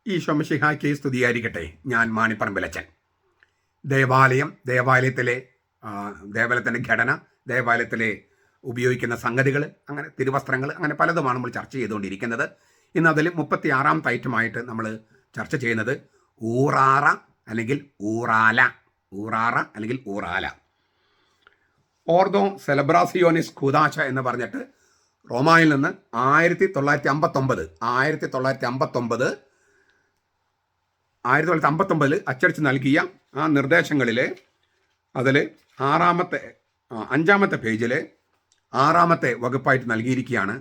ഈ ശംശിഹായ്ക്ക് സ്തുതിയായിരിക്കട്ടെ. ഞാൻ മാണിപ്പറമ്പിലച്ചൻ. ദേവാലയത്തിൻ്റെ ഘടന, ദേവാലയത്തിലെ ഉപയോഗിക്കുന്ന സംഗതികൾ, അങ്ങനെ തിരുവസ്ത്രങ്ങൾ, അങ്ങനെ പലതുമാണ് നമ്മൾ ചർച്ച ചെയ്തുകൊണ്ടിരിക്കുന്നത്. ഇന്ന് അതിൽ 36ാമത്തെ ഐറ്റമായിട്ട് നമ്മൾ ചർച്ച ചെയ്യുന്നത് ഊറാറ അല്ലെങ്കിൽ ഊറാല. ഓർദോ സെലബ്രാസിയോനിസ് കൂദാശ എന്ന് പറഞ്ഞിട്ട് റോമായിൽ നിന്ന് 1959 അച്ചടിച്ച് നൽകിയ ആ നിർദ്ദേശങ്ങളിൽ അതിൽ 5ാമത്തെ പേജിൽ 6ാമത്തെ വകുപ്പായിട്ട് നൽകിയിരിക്കുകയാണ്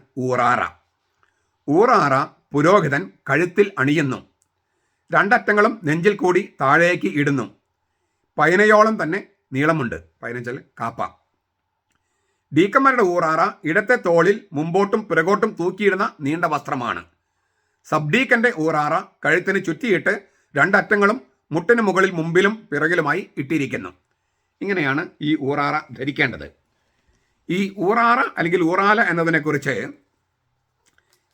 ഊറാറ പുരോഹിതൻ കഴുത്തിൽ അണിയുന്നു, രണ്ടറ്റങ്ങളും നെഞ്ചിൽ കൂടി താഴേക്ക് ഇടുന്നു, 15ഓളം തന്നെ നീളമുണ്ട്, 15 കാപ്പ. ഡീക്കന്മാരുടെ ഊറാറ ഇടത്തെ തോളിൽ മുമ്പോട്ടും പിറകോട്ടും തൂക്കിയിടുന്ന നീണ്ട വസ്ത്രമാണ്. സബ്ഡീക്കന്റെ ഊറാറ കഴുത്തിന് ചുറ്റിയിട്ട് രണ്ടറ്റങ്ങളും മുട്ടിന് മുകളിൽ മുമ്പിലും പിറകിലുമായി ഇട്ടിരിക്കുന്നു. ഇങ്ങനെയാണ് ഈ ഊറാറ ധരിക്കേണ്ടത്. ഈ ഊറാറ അല്ലെങ്കിൽ ഊറാല എന്നതിനെക്കുറിച്ച്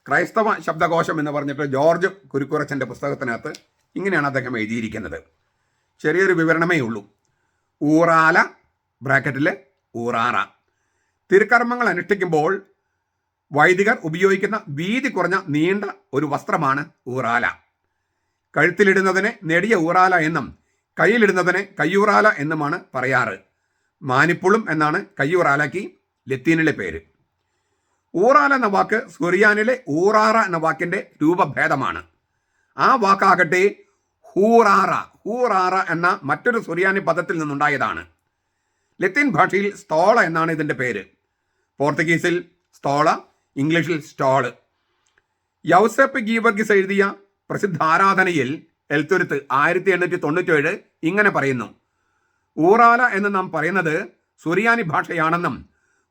ക്രൈസ്തവ ശബ്ദകോശം എന്ന് പറഞ്ഞിട്ട് ജോർജ് കുരുക്കുറച്ചൻ്റെ പുസ്തകത്തിനകത്ത് ഇങ്ങനെയാണ് അദ്ദേഹം എഴുതിയിരിക്കുന്നത്. ചെറിയൊരു വിവരണമേ ഉള്ളൂ. ഊറാല ബ്രാക്കറ്റിൽ ഊറാറ. തിരുക്കർമ്മങ്ങൾ അനുഷ്ഠിക്കുമ്പോൾ വൈദികർ ഉപയോഗിക്കുന്ന വീതി കുറഞ്ഞ നീണ്ട ഒരു വസ്ത്രമാണ് ഊറാല. കഴുത്തിലിടുന്നതിനെ നെടിയ ഊറാല എന്നും കയ്യിലിടുന്നതിനെ കയ്യൂറാല എന്നുമാണ് പറയാറ്. മാനിപ്പുളും എന്നാണ് കയ്യൂറാലയ്ക്ക് ലത്തീനിലെ പേര്. ഊറാല എന്ന വാക്ക് സുറിയാനിലെ ഊറാറ എന്ന വാക്കിൻ്റെ രൂപഭേദമാണ്. ആ വാക്കാകട്ടെ ഹൂറാറ എന്ന മറ്റൊരു സുറിയാനി പദത്തിൽ നിന്നുണ്ടായതാണ്. ലത്തീൻ ഭാഷയിൽ സ്തോള എന്നാണ് ഇതിൻ്റെ പേര്. പോർത്തുഗീസിൽ സ്തോള, ഇംഗ്ലീഷിൽ സ്റ്റോള്. യൗസെപ്പ് ഗീവർഗിസ് എഴുതിയ പ്രസിദ്ധ ആരാധനയിൽ എൽത്തുരുത്ത് 1897 ഇങ്ങനെ പറയുന്നു: ഊറാല എന്ന് നാം പറയുന്നത് സുറിയാനി ഭാഷയാണെന്നും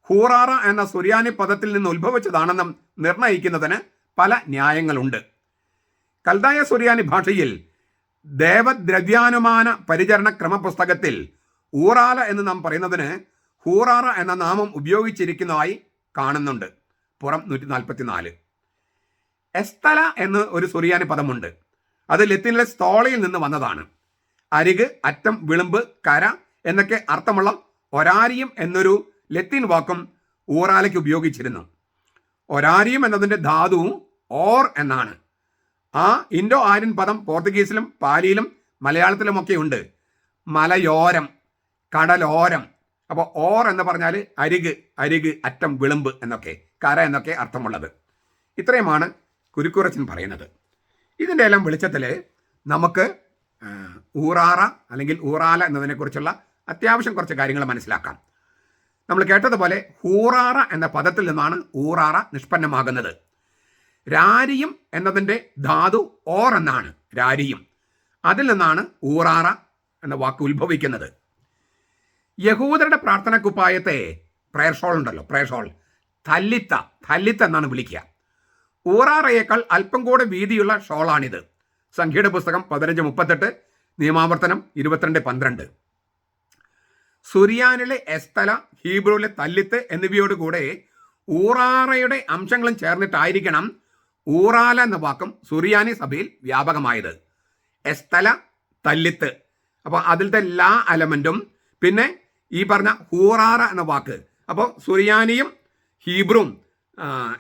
ഹൂറാറ എന്ന സുറിയാനി പദത്തിൽ നിന്ന് ഉത്ഭവിച്ചതാണെന്നും നിർണയിക്കുന്നതിന് പല ന്യായങ്ങളുണ്ട്. കൽദായ സുറിയാനി ഭാഷയിൽ ദേവദ്രവ്യാനുമാന പരിചരണ ക്രമപുസ്തകത്തിൽ ഊറാല എന്ന് നാം പറയുന്നതിന് ഹൂറാറ എന്ന നാമം ഉപയോഗിച്ചിരിക്കുന്നതായി കാണുന്നുണ്ട്. പുറം 144. എസ്തല എന്ന് ഒരു സുറിയാനി പദമുണ്ട്. അത് ലത്തീനിലെ സ്തോളയിൽ നിന്ന് വന്നതാണ്. അരിക്, അറ്റം, വിളുമ്പ്, കര എന്നൊക്കെ അർത്ഥമുള്ള ഒരാരിയം എന്നൊരു ലത്തീൻ വാക്കും ഊറാലയ്ക്ക് ഉപയോഗിച്ചിരുന്നു. ഒരാരിയം എന്നതിൻ്റെ ധാതു ഓർ എന്നാണ്. ആ ഇൻഡോ ആര്യൻ പദം പോർത്തുഗീസിലും പാലിയിലും മലയാളത്തിലുമൊക്കെ ഉണ്ട്. മലയോരം, കടലോരം. അപ്പോൾ ഓർ എന്ന് പറഞ്ഞാൽ അരിക്, അറ്റം, വിളുമ്പ് എന്നൊക്കെ, കര എന്നൊക്കെ അർത്ഥമുള്ളത്. ഇത്രയുമാണ് കുരുക്കുറച്ചൻ പറയുന്നത്. ഇതിൻ്റെ എല്ലാം വെളിച്ചത്തിൽ നമുക്ക് ഊറാറ അല്ലെങ്കിൽ ഊറാല എന്നതിനെക്കുറിച്ചുള്ള അത്യാവശ്യം കുറച്ച് കാര്യങ്ങൾ മനസ്സിലാക്കാം. നമ്മൾ കേട്ടതുപോലെ ഹൂറാറ എന്ന പദത്തിൽ നിന്നാണ് ഊറാറ നിഷ്പന്നമാകുന്നത്. രാരിയും എന്നതിൻ്റെ ധാതു ഓർ എന്നാണ്. രാരിയും, അതിൽ നിന്നാണ് ഊറാറ എന്ന വാക്ക് ഉത്ഭവിക്കുന്നത്. യഹൂദരുടെ പ്രാർത്ഥന കുപ്പായത്തെ പ്രയർ ഷോൾ ഉണ്ടല്ലോ, പ്രയർ ഷോൾ, തല്ലിത്ത എന്നാണ് വിളിക്കുക. ഊറാറയേക്കാൾ അല്പം കൂടെ വീതിയുള്ള ഷോളാണിത്. സംഖ്യയുടെ പുസ്തകം 15:38, നിയമാവർത്തനം 22:12. സുറിയാനിലെ എസ്തല, ഹീബ്രുവിലെ തല്ലിത്ത് എന്നിവയോട് കൂടെ ഊറാറയുടെ അംശങ്ങളും ചേർന്നിട്ടായിരിക്കണം ഊറാല എന്ന വാക്കും സുറിയാനി സഭയിൽ വ്യാപകമായത്. എസ്തല, തല്ലിത്ത്, അപ്പോൾ അതിലത്തെ ലാ എലമെൻറ്റും പിന്നെ ഈ പറഞ്ഞ ഹൂറാറ എന്ന വാക്ക്, അപ്പോൾ സുറിയാനിയും ഹീബ്രും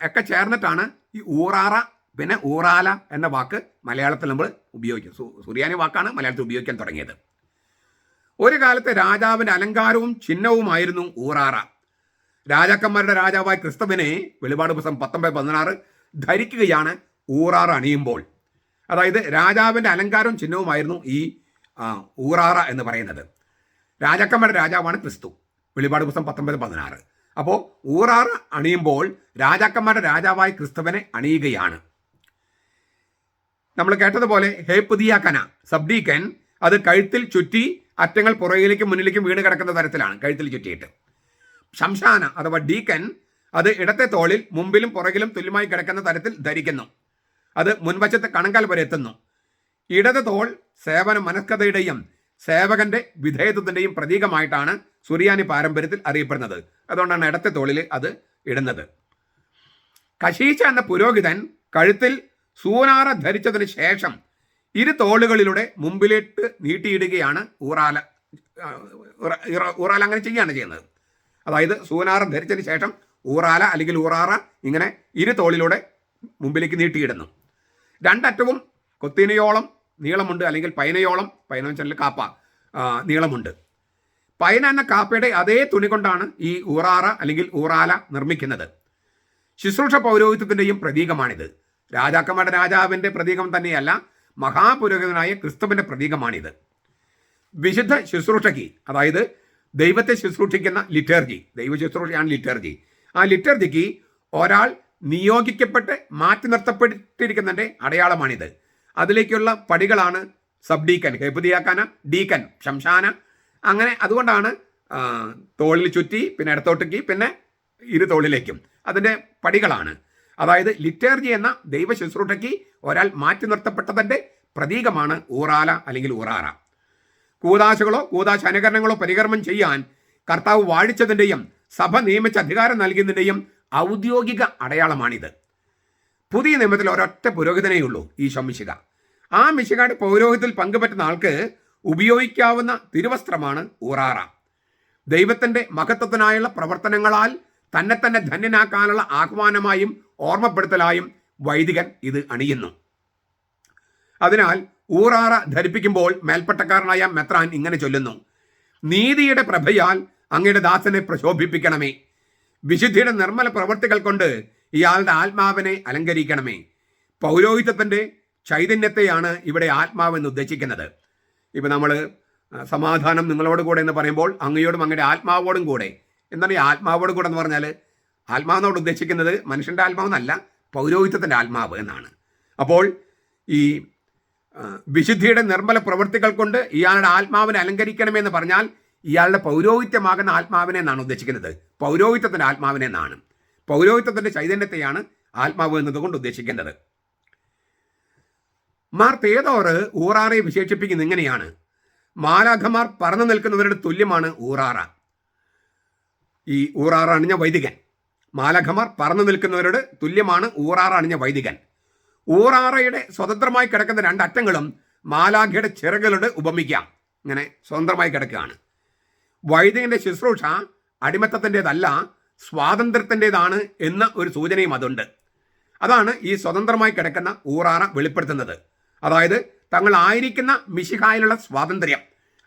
ഒക്കെ ചേർന്നിട്ടാണ് ഈ ഊറാറ പിന്നെ ഊറാല എന്ന വാക്ക് മലയാളത്തിൽ നമ്മൾ ഉപയോഗിക്കും. സുറിയാനി വാക്കാണ് മലയാളത്തിൽ ഉപയോഗിക്കാൻ തുടങ്ങിയത്. ഒരു കാലത്ത് രാജാവിൻ്റെ അലങ്കാരവും ചിഹ്നവുമായിരുന്നു ഊറാറ. രാജാക്കന്മാരുടെ രാജാവായ ക്രിസ്തുവിനെ വെളിപാട് പുസ്തകം 19:16 ധരിക്കുകയാണ് ഊറാറ അണിയുമ്പോൾ. അതായത് രാജാവിൻ്റെ അലങ്കാരവും ചിഹ്നവുമായിരുന്നു ഈ ഊറാറ എന്ന് പറയുന്നത്. രാജാക്കന്മാരുടെ രാജാവാണ് ക്രിസ്തു. വെളിപാട് പുസ്തകം 19:16. അപ്പോൾ ഊറാറ അണിയുമ്പോൾ രാജാക്കന്മാരുടെ രാജാവായ ക്രിസ്തുവിനെ അണിയുകയാണ്. നമ്മൾ കേട്ടതുപോലെ ഹേപ്പുദിയാക്കന, സബ്ഡീക്കൻ, അത് കഴുത്തിൽ ചുറ്റി അറ്റങ്ങൾ പുറകിലേക്കും മുന്നിലേക്കും വീണ് കിടക്കുന്ന തരത്തിലാണ് കഴുത്തിൽ ചുറ്റിയിട്ട്. ശംശാന അഥവാ ഡീക്കൻ അത് ഇടത്തെ തോളിൽ മുമ്പിലും പുറകിലും തുല്യമായി കിടക്കുന്ന തരത്തിൽ ധരിക്കുന്നു. അത് മുൻവശത്തെ കണങ്കാൽ വരെ എത്തുന്നു. ഇടത് തോൾ സേവന മനസ്കതയുടെയും സേവകന്റെ വിധേയത്വത്തിൻ്റെയും പ്രതീകമായിട്ടാണ് സുറിയാനി പാരമ്പര്യത്തിൽ അറിയപ്പെടുന്നത്. അതുകൊണ്ടാണ് ഇടത്തെ തോളിൽ അത് ഇടുന്നത്. കശീശ എന്ന പുരോഹിതൻ കഴുത്തിൽ സൂനാറ ധരിച്ചതിന് ശേഷം ഇരു തോളുകളിലൂടെ മുമ്പിലേക്ക് നീട്ടിയിടുകയാണ് ഊറാല. ഊറാല അങ്ങനെ ചെയ്യുകയാണ് ചെയ്യുന്നത്. അതായത് സൂനാറം ധരിച്ചതിന് ശേഷം ഊറാല അല്ലെങ്കിൽ ഊറാറ ഇങ്ങനെ ഇരു തോളിലൂടെ മുമ്പിലേക്ക് നീട്ടിയിടുന്നു. രണ്ടറ്റവും കൊത്തിനയോളം നീളമുണ്ട്, അല്ലെങ്കിൽ പൈനയോളം, പൈന വെച്ചാൽ കാപ്പ നീളമുണ്ട്. പൈന എന്ന കാപ്പയുടെ അതേ തുണി കൊണ്ടാണ് ഈ ഊറാറ അല്ലെങ്കിൽ ഊറാല നിർമ്മിക്കുന്നത്. ശുശ്രൂഷ പൗരോഹിത്യത്തിൻ്റെയും പ്രതീകമാണിത്. രാജാക്കന്മാരുടെ രാജാവിൻ്റെ പ്രതീകം തന്നെയല്ല, മഹാപുരോഹിതനായ ക്രിസ്തുവിൻ്റെ പ്രതീകമാണിത്. വിശുദ്ധ ശുശ്രൂഷയ്ക്ക്, അതായത് ദൈവത്തെ ശുശ്രൂഷിക്കുന്ന ലിറ്റർജി, ദൈവ ശുശ്രൂഷയാണ് ലിറ്റർജി. ആ ലിറ്റർജിക്ക് ഒരാൾ നിയോഗിക്കപ്പെട്ട് മാറ്റി നിർത്തപ്പെട്ടിരിക്കുന്നതിൻ്റെ അടയാളമാണിത്. അതിലേക്കുള്ള പടികളാണ് സബ് ഡീക്കൻ, ഹെബുദിയാക്കാന, ഡീക്കൻ, ശംശാന, അങ്ങനെ. അതുകൊണ്ടാണ് തോളിൽ ചുറ്റി, പിന്നെ ഇടത്തോട്ടേക്ക്, പിന്നെ ഇരു തോളിലേക്കും അതിൻ്റെ പടികളാണ്. അതായത് ലിറ്റർജി എന്ന ദൈവ ശുശ്രൂഷയ്ക്ക് ഒരാൾ മാറ്റി നിർത്തപ്പെട്ടതിൻ്റെ പ്രതീകമാണ് ഊറാല അല്ലെങ്കിൽ ഊറാറ. കൂദാശകളോ കൂദാശ അനുകരണങ്ങളോ പരികർമ്മം ചെയ്യാൻ കർത്താവ് വാഴിച്ചതിൻ്റെയും സഭ നിയമിച്ച അധികാരം നൽകുന്നതിൻ്റെയും ഔദ്യോഗിക അടയാളമാണിത്. പുതിയ നിയമത്തിൽ ഒരൊറ്റ പുരോഹിതനേ ഉള്ളൂ, ഈശോ മിശിഹ. ആ മിശിഹയുടെ പൗരോഹിത്യത്തിൽ പങ്കുപറ്റുന്ന ആൾക്ക് ഉപയോഗിക്കാവുന്ന തിരുവസ്ത്രമാണ് ഊറാറ. ദൈവത്തിൻ്റെ മഹത്വത്തിനായുള്ള പ്രവർത്തനങ്ങളാൽ തന്നെ തന്നെ ധന്യനാക്കാനുള്ള ആഹ്വാനമായും ഓർമ്മപ്പെടുത്തലായും വൈദികൻ ഇത് അണിയുന്നു. അതിനാൽ ഊറാറ ധരിപ്പിക്കുമ്പോൾ മേൽപ്പട്ടക്കാരനായ മെത്രാൻ ഇങ്ങനെ ചൊല്ലുന്നു: നീതിയുടെ പ്രഭയാൽ അങ്ങയുടെ ദാസനെ പ്രശോഭിപ്പിക്കണമേ, വിശുദ്ധിയുടെ നിർമ്മല പ്രവൃത്തികൾ കൊണ്ട് ഇയാളുടെ ആത്മാവിനെ അലങ്കരിക്കണമേ. പൗരോഹിത്യത്തിൻ്റെ ചൈതന്യത്തെയാണ് ഇവിടെ ആത്മാവെന്ന് ഉദ്ദേശിക്കുന്നത്. ഇപ്പം നമ്മൾ സമാധാനം നിങ്ങളോട് കൂടെ എന്ന് പറയുമ്പോൾ അങ്ങയോടും അങ്ങയുടെ ആത്മാവോടും കൂടെ. എന്താണ് ഈ ആത്മാവോടും കൂടെ എന്ന് പറഞ്ഞാൽ? ആത്മാവെന്നോട് ഉദ്ദേശിക്കുന്നത് മനുഷ്യൻ്റെ ആത്മാവെന്നല്ല, പൗരോഹിത്യത്തിൻ്റെ ആത്മാവ് എന്നാണ്. അപ്പോൾ ഈ വിശുദ്ധിയുടെ നിർമ്മല പ്രവൃത്തികൾ കൊണ്ട് ഇയാളുടെ ആത്മാവിനെ അലങ്കരിക്കണമെന്ന് പറഞ്ഞാൽ ഇയാളുടെ പൗരോഹിത്യമാകുന്ന ആത്മാവിനെ എന്നാണ് ഉദ്ദേശിക്കുന്നത്, പൗരോഹിത്യത്തിൻ്റെ ആത്മാവിനെ എന്നാണ്. പൗരോഹിത്യത്തിൻ്റെ ചൈതന്യത്തെയാണ് ആത്മാവ് എന്നതുകൊണ്ട് ഉദ്ദേശിക്കുന്നത്. മാർ തേദോർ ഊറാറയെ വിശേഷിപ്പിക്കുന്നത് ഇങ്ങനെയാണ്: മാലാഖമാർ പറന്നു നിൽക്കുന്നവരുടെ തുല്യമാണ് ഊറാറ. ഈ ഊറാറ അണിഞ്ഞ വൈദികൻ, മാലാഖമാർ പറന്നു നിൽക്കുന്നവരുടെ തുല്യമാണ് ഊറാറ അണിഞ്ഞ വൈദികൻ. ഊറാറയുടെ സ്വതന്ത്രമായി കിടക്കുന്ന രണ്ടറ്റങ്ങളും മാലാഖയുടെ ചിറകുകളുടെ ഉപമിക്കാം, ഇങ്ങനെ സ്വതന്ത്രമായി കിടക്കുകയാണ്. വൈദികന്റെ ശുശ്രൂഷ അടിമത്തത്തിൻ്റെതല്ല, സ്വാതന്ത്ര്യത്തിൻ്റെതാണ് എന്ന ഒരു സൂചനയും അതുണ്ട്. അതാണ് ഈ സ്വതന്ത്രമായി കിടക്കുന്ന ഊറാറ വെളിപ്പെടുത്തുന്നത്. അതായത് തങ്ങളായിരിക്കുന്ന മിശിഹായിലുള്ള സ്വാതന്ത്ര്യം,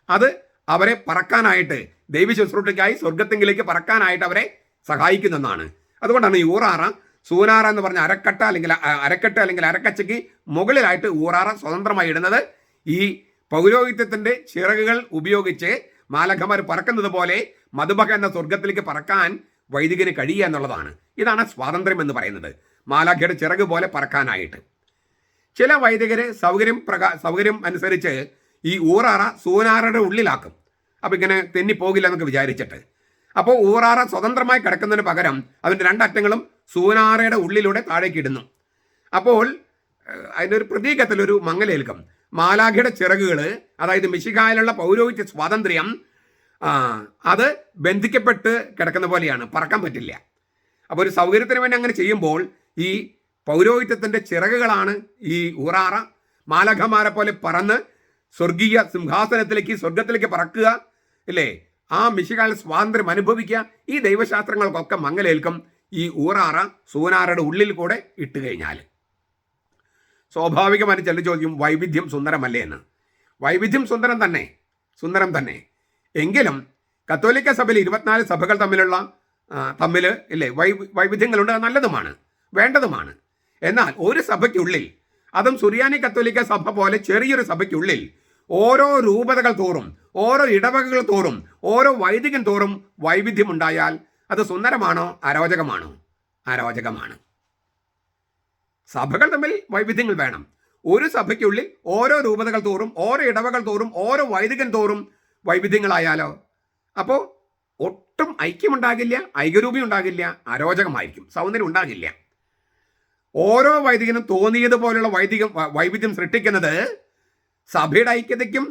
അത് അവരെ പറക്കാനായിട്ട്, ദൈവ ശുശ്രൂഷയ്ക്കായി സ്വർഗത്തെങ്കിലേക്ക് പറക്കാനായിട്ട് അവരെ സഹായിക്കുന്നതാണ്. അതുകൊണ്ടാണ് ഈ ഊറാറ, സൂനാറ എന്ന് പറഞ്ഞ അരക്കെട്ട് അല്ലെങ്കിൽ അരക്കച്ചയ്ക്ക് മുകളിലായിട്ട് ഊറാറ സ്വതന്ത്രമായി ഇടുന്നത്. ഈ പൗരോഹിത്യത്തിൻ്റെ ചിറകുകൾ ഉപയോഗിച്ച് മാലഖമാർ പറക്കുന്നത് പോലെ മധുബഹ എന്ന സ്വർഗത്തിലേക്ക് പറക്കാൻ വൈദികന് കഴിയുക എന്നുള്ളതാണ്. ഇതാണ് സ്വാതന്ത്ര്യം എന്ന് പറയുന്നത്, മാലാഖയുടെ ചിറക് പോലെ പറക്കാനായിട്ട്. ചില വൈദികര് സൗകര്യം അനുസരിച്ച് ഈ ഊറാറ സൂനാറയുടെ ഉള്ളിലാക്കും. അപ്പം ഇങ്ങനെ തെന്നിപ്പോകില്ല എന്നൊക്കെ വിചാരിച്ചിട്ട്. അപ്പോൾ ഊറാറ സ്വതന്ത്രമായി കിടക്കുന്നതിന് പകരം അതിൻ്റെ രണ്ടറ്റങ്ങളും സൂനാറയുടെ ഉള്ളിലൂടെ താഴേക്ക് ഇടുന്നു. അപ്പോൾ അതിൻ്റെ ഒരു പ്രതീകത്തിലൊരു മങ്ങലേൽക്കും. മാലാഖയുടെ ചിറകുകൾ, അതായത് മിശിഹായിലുള്ള പൗരോഹിത്യ സ്വാതന്ത്ര്യം, അത് ബന്ധിക്കപ്പെട്ട് കിടക്കുന്ന പോലെയാണ്, പറക്കാൻ പറ്റില്ല. അപ്പോൾ ഒരു സൗകര്യത്തിന് വേണ്ടി അങ്ങനെ ചെയ്യുമ്പോൾ ഈ പൗരോഹിത്യത്തിൻ്റെ ചിറകുകളാണ് ഈ ഊറാറ. മാലാഖമാരെ പോലെ പറന്ന് സ്വർഗീയ സിംഹാസനത്തിലേക്ക്, സ്വർഗത്തിലേക്ക് പറക്കുക, ഇല്ലേ? ആ മിശിഹായിൽ സ്വാതന്ത്ര്യം അനുഭവിക്കുക. ഈ ദൈവശാസ്ത്രങ്ങൾക്കൊക്കെ മങ്ങലേൽക്കും ഈ ഊറാറ സൂനാറയുടെ ഉള്ളിൽ കൂടെ ഇട്ട് കഴിഞ്ഞാൽ. സ്വാഭാവികമായിട്ട് ചില ചോദ്യം, വൈവിധ്യം സുന്ദരമല്ലേ എന്ന്. വൈവിധ്യം സുന്ദരം തന്നെ. എങ്കിലും കത്തോലിക്ക സഭയിൽ 24 സഭകൾ തമ്മിൽ ഇല്ലേ വൈവിധ്യങ്ങളുണ്ട്. നല്ലതുമാണ്, വേണ്ടതുമാണ്. എന്നാൽ ഒരു സഭയ്ക്കുള്ളിൽ, അതും സുറിയാനി കത്തോലിക്ക സഭ പോലെ ചെറിയൊരു സഭയ്ക്കുള്ളിൽ, ഓരോ രൂപതകൾ തോറും, ഓരോ ഇടവകകൾ തോറും, ഓരോ വൈദികൻ തോറും വൈവിധ്യമുണ്ടായാൽ അത് സുന്ദരമാണോ അരോചകമാണോ? അരോചകമാണ്. സഭകൾ തമ്മിൽ വൈവിധ്യങ്ങൾ വേണം. ഒരു സഭയ്ക്കുള്ളിൽ ഓരോ രൂപതകൾ തോറും, ഓരോ ഇടവകൾ തോറും, ഓരോ വൈദികൻ തോറും വൈവിധ്യങ്ങളായാലോ അപ്പോൾ ഒട്ടും ഐക്യമുണ്ടാകില്ല, ഐക്യരൂപി ഉണ്ടാകില്ല, അരോചകമായിരിക്കും, സൗന്ദര്യം ഉണ്ടാകില്ല. ഓരോ വൈദികനും തോന്നിയതുപോലുള്ള വൈവിധ്യം സൃഷ്ടിക്കുന്നത് സഭയുടെ ഐക്യതയ്ക്കും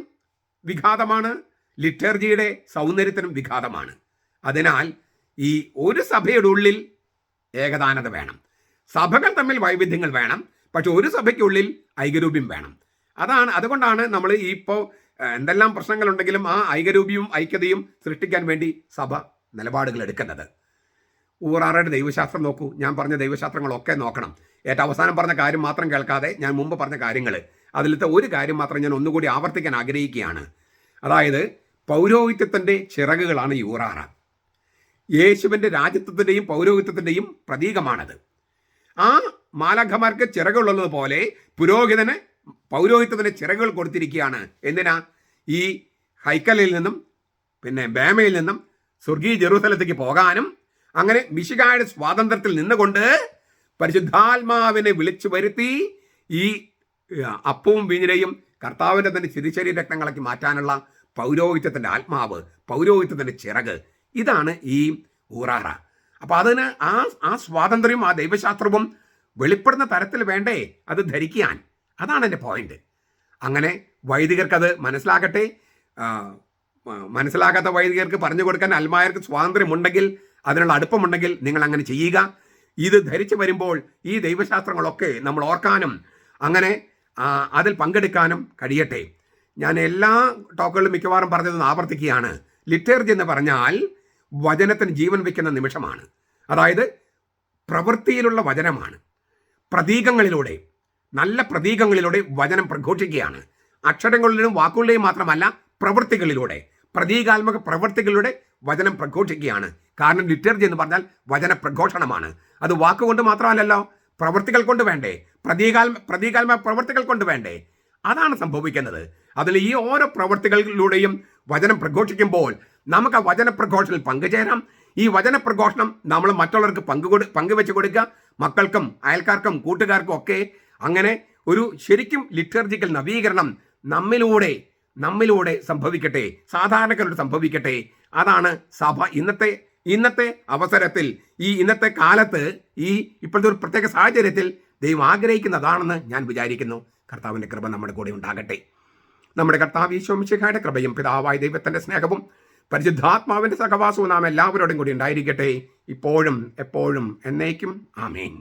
വിഘാതമാണ്, ലിറ്റർജിയുടെ സൗന്ദര്യത്തിനും വിഘാതമാണ്. അതിനാൽ ഈ ഒരു സഭയുടെ ഉള്ളിൽ ഏകതാനത വേണം. സഭകൾ തമ്മിൽ വൈവിധ്യങ്ങൾ വേണം, പക്ഷെ ഒരു സഭയ്ക്കുള്ളിൽ ഐക്യരൂപ്യം വേണം. അതുകൊണ്ടാണ് നമ്മൾ ഇപ്പോൾ എന്തെല്ലാം പ്രശ്നങ്ങളുണ്ടെങ്കിലും ആ ഐക്യതയും സൃഷ്ടിക്കാൻ വേണ്ടി സഭ നിലപാടുകൾ എടുക്കുന്നത്. ഊറാറയുടെ ദൈവശാസ്ത്രം നോക്കൂ. ഞാൻ പറഞ്ഞ ദൈവശാസ്ത്രങ്ങളൊക്കെ നോക്കണം. ഏറ്റവും അവസാനം പറഞ്ഞ കാര്യം മാത്രം കേൾക്കാതെ ഞാൻ മുമ്പ് പറഞ്ഞ കാര്യങ്ങൾ, അതിലത്തെ ഒരു കാര്യം മാത്രം ഞാൻ ഒന്നുകൂടി ആവർത്തിക്കാൻ ആഗ്രഹിക്കുകയാണ്. അതായത് പൗരോഹിത്യത്തിൻ്റെ ചിറകുകളാണ് ഈ ഊറാറ. യേശുവിൻ്റെ രാജ്യത്വത്തിൻ്റെയും പൗരോഹിത്യത്തിൻ്റെയും പ്രതീകമാണത്. ആ മാലാഖമാർക്ക് ചിറകുള്ളതുപോലെ പുരോഹിതന് പൗരോഹിത്യത്തിന് ചിറകുകൾ കൊടുത്തിരിക്കുകയാണ്. എന്തിനാ? ഈ ഹൈക്കലിൽ നിന്നും പിന്നെ ബേമയിൽ നിന്നും സ്വർഗീയ ജെറൂസലത്തേക്ക് പോകാനും അങ്ങനെ മിശിഹായുടെ സ്വാതന്ത്ര്യത്തിൽ നിന്നുകൊണ്ട് പരിശുദ്ധാത്മാവിനെ വിളിച്ചു വരുത്തി ഈ അപ്പവും വീഞ്ഞിനെയും കർത്താവിൻ്റെ തന്നെ തിരിച്ചരി രക്തങ്ങളാക്കി മാറ്റാനുള്ള പൗരോഹിത്യത്തിൻ്റെ ആത്മാവ്, പൗരോഹിത്യത്തിൻ്റെ ചിറക്, ഇതാണ് ഈ ഊറാറ. അപ്പോൾ അതിന് ആ സ്വാതന്ത്ര്യവും ആ ദൈവശാസ്ത്രവും വെളിപ്പെടുന്ന തരത്തിൽ വേണ്ടേ അത് ധരിക്കാൻ. അതാണ് എൻ്റെ പോയിന്റ്. അങ്ങനെ വൈദികർക്കത് മനസ്സിലാകട്ടെ. മനസ്സിലാകാത്ത വൈദികർക്ക് പറഞ്ഞു കൊടുക്കാൻ അൽമായർക്ക് സ്വാതന്ത്ര്യമുണ്ടെങ്കിൽ, അതിനുള്ള അടുപ്പമുണ്ടെങ്കിൽ നിങ്ങൾ അങ്ങനെ ചെയ്യുക. ഇത് ധരിച്ചു വരുമ്പോൾ ഈ ദൈവശാസ്ത്രങ്ങളൊക്കെ നമ്മൾ ഓർക്കാനും അങ്ങനെ അതിൽ പങ്കെടുക്കാനും കഴിയട്ടെ. ഞാൻ എല്ലാ ടോക്കുകളിലും മിക്കവാറും പറഞ്ഞതെന്ന് ആവർത്തിക്കുകയാണ്. ലിറ്റർജി എന്ന് പറഞ്ഞാൽ വചനത്തിന് ജീവൻ വയ്ക്കുന്ന നിമിഷമാണ്. അതായത് പ്രവൃത്തിയിലുള്ള വചനമാണ്. പ്രതീകങ്ങളിലൂടെ, നല്ല പ്രതീകങ്ങളിലൂടെ വചനം പ്രഘോഷിക്കുകയാണ്. അക്ഷരങ്ങളിലും വാക്കുകളിലെയും മാത്രമല്ല, പ്രവൃത്തികളിലൂടെ, പ്രതീകാത്മക പ്രവൃത്തികളിലൂടെ വചനം പ്രഘോഷിക്കുകയാണ്. കാരണം ലിറ്റർജി എന്ന് പറഞ്ഞാൽ വചന പ്രഘോഷണമാണ്. അത് വാക്കുകൊണ്ട് മാത്രമല്ലല്ലോ, പ്രവൃത്തികൾ കൊണ്ട് വേണ്ടേ, പ്രതീകാത്മക പ്രവൃത്തികൾ കൊണ്ട് വേണ്ടേ. അതാണ് സംഭവിക്കുന്നത്. അതിൽ ഈ ഓരോ പ്രവൃത്തികളിലൂടെയും വചനം പ്രഘോഷിക്കുമ്പോൾ നമുക്ക് ആ വചന പ്രഘോഷണത്തിൽ പങ്കുചേരാം. ഈ വചന പ്രഘോഷണം നമ്മൾ മറ്റുള്ളവർക്ക് പങ്കുവെച്ച് കൊടുക്കുക, മക്കൾക്കും അയൽക്കാർക്കും കൂട്ടുകാർക്കും ഒക്കെ. അങ്ങനെ ഒരു ശരിക്കും ലിറ്റർജിക്കൽ നവീകരണം നമ്മിലൂടെ സംഭവിക്കട്ടെ, സാധാരണക്കാരോട് സംഭവിക്കട്ടെ. അതാണ് സഭ ഇന്നത്തെ അവസരത്തിൽ, ഇന്നത്തെ കാലത്ത്, ഇപ്പോഴത്തെ ഒരു പ്രത്യേക സാഹചര്യത്തിൽ ദൈവം ആഗ്രഹിക്കുന്നതാണെന്ന് ഞാൻ വിചാരിക്കുന്നു. കർത്താവിൻ്റെ കൃപ നമ്മുടെ കൂടെ ഉണ്ടാകട്ടെ. നമ്മുടെ കർത്താവ് ഈശോ മിശിഹായുടെ കൃപയും പിതാവായ ദൈവത്തിൻ്റെ സ്നേഹവും പരിശുദ്ധാത്മാവിൻ്റെ സഹവാസവും നാം എല്ലാവരോടും കൂടി ഉണ്ടായിരിക്കട്ടെ, ഇപ്പോഴും എപ്പോഴും എന്നേക്കും. ആമേൻ.